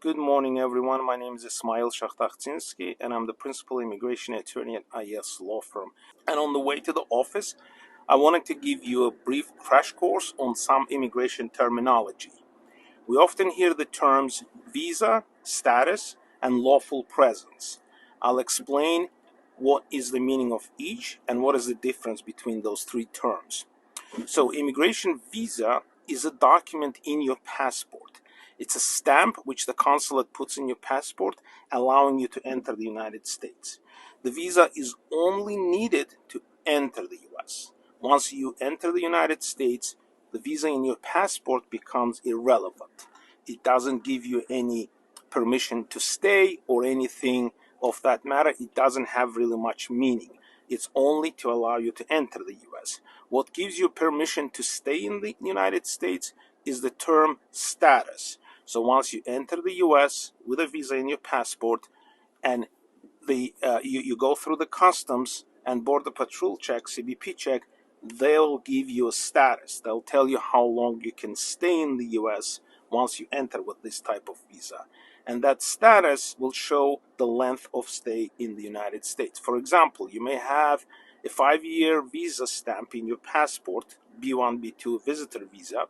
Good morning, everyone. My name is Ismail Shakhtakhtinsky, and I'm the principal immigration attorney at IS Law Firm. And on the way to the office, I wanted to give you a brief crash course on some immigration terminology. We often hear the terms visa, status, and lawful presence. I'll explain what is the meaning of each and what is the difference between those three terms. So, immigration visa is a document in your passport. It's a stamp which the consulate puts in your passport, allowing you to enter the United States. The visa is only needed to enter the US. Once you enter the United States, the visa in your passport becomes irrelevant. It doesn't give you any permission to stay or anything of that matter. It doesn't have really much meaning. It's only to allow you to enter the US. What gives you permission to stay in the United States is the term status. So once you enter the US with a visa in your passport and you go through the customs and border patrol check, CBP check, they'll give you a status. They'll tell you how long you can stay in the US once you enter with this type of visa. And that status will show the length of stay in the United States. For example, you may have a 5-year visa stamp in your passport, B1, B2 visitor visa,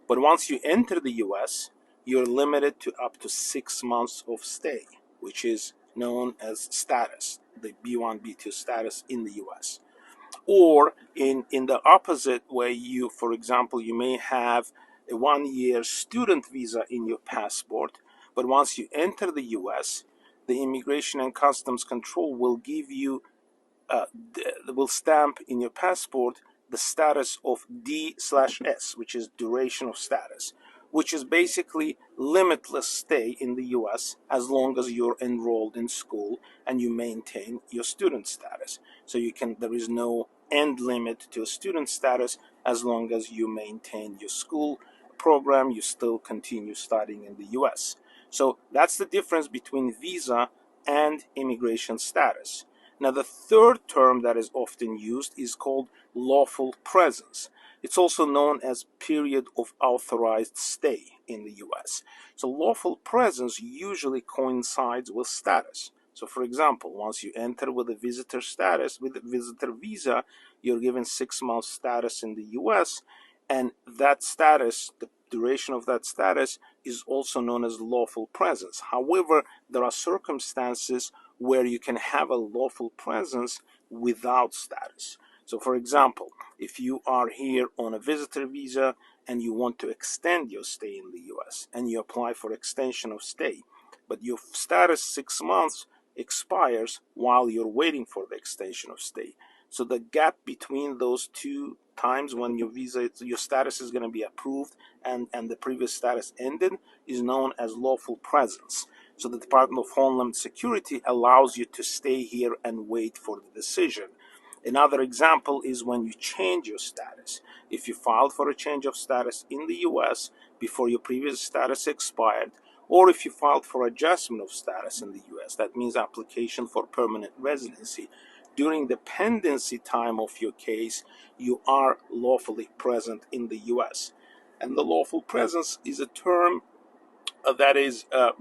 but once you enter the US, you're limited to up to 6 months of stay, which is known as status, the B1, B2 status in the US. Or in the opposite way, for example, you may have a 1-year student visa in your passport, but once you enter the US, the Immigration and Customs Control will give you, will stamp in your passport the status of D/S, which is duration of status, which is basically limitless stay in the US as long as you're enrolled in school and you maintain your student status. So there is no end limit to a student status as long as you maintain your school program, you still continue studying in the US. So that's the difference between visa and immigration status. Now, the third term that is often used is called lawful presence. It's also known as period of authorized stay in the US. So lawful presence usually coincides with status. So for example, once you enter with a visitor status, with a visitor visa, you're given 6 months status in the US, and that status, the duration of that status, is also known as lawful presence. However, there are circumstances where you can have a lawful presence without status. So for example, if you are here on a visitor visa and you want to extend your stay in the US and you apply for extension of stay, but your status 6 months expires while you're waiting for the extension of stay. So the gap between those two times when your status is going to be approved and the previous status ended is known as lawful presence. So the Department of Homeland Security allows you to stay here and wait for the decision. Another example is when you change your status. If you filed for a change of status in the US before your previous status expired, or if you filed for adjustment of status in the US, that means application for permanent residency, during the pendency time of your case, you are lawfully present in the US. And the lawful presence is a term that is a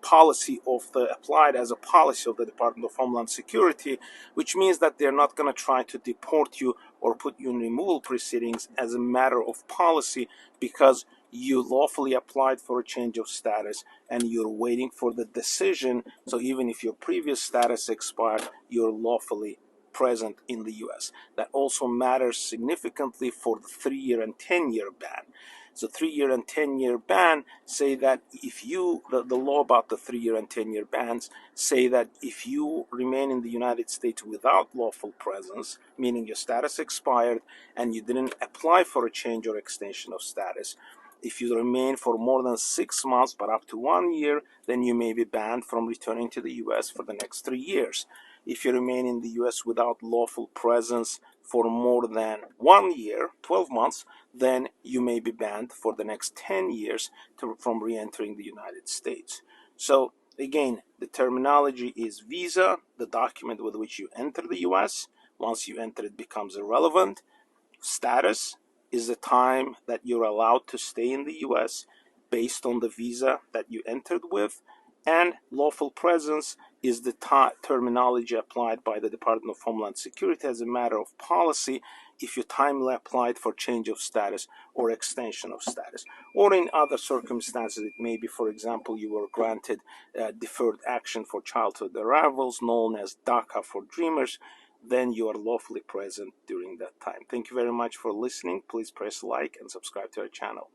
policy applied as a policy of the Department of Homeland Security, which means that they're not going to try to deport you or put you in removal proceedings as a matter of policy because you lawfully applied for a change of status and you're waiting for the decision. So even if your previous status expired, you're lawfully present in the US. That also matters significantly for the 3-year and 10-year ban. So 3-year and 10-year ban say that if the law about the 3-year and 10-year bans say that if you remain in the United States without lawful presence, meaning your status expired and you didn't apply for a change or extension of status, if you remain for more than 6 months but up to 1 year, then you may be banned from returning to the US for the next 3 years. If you remain in the US without lawful presence for more than 1 year, 12 months, then you may be banned for the next 10 years from re-entering the United States. So again, the terminology is visa, the document with which you enter the US. Once you enter, it becomes irrelevant. Status is the time that you're allowed to stay in the US. based on the visa that you entered with. And lawful presence is the terminology applied by the Department of Homeland Security as a matter of policy if you timely applied for change of status or extension of status. Or in other circumstances, it may be, for example, you were granted deferred action for childhood arrivals, known as DACA for Dreamers, then you are lawfully present during that time. Thank you very much for listening. Please press like and subscribe to our channel.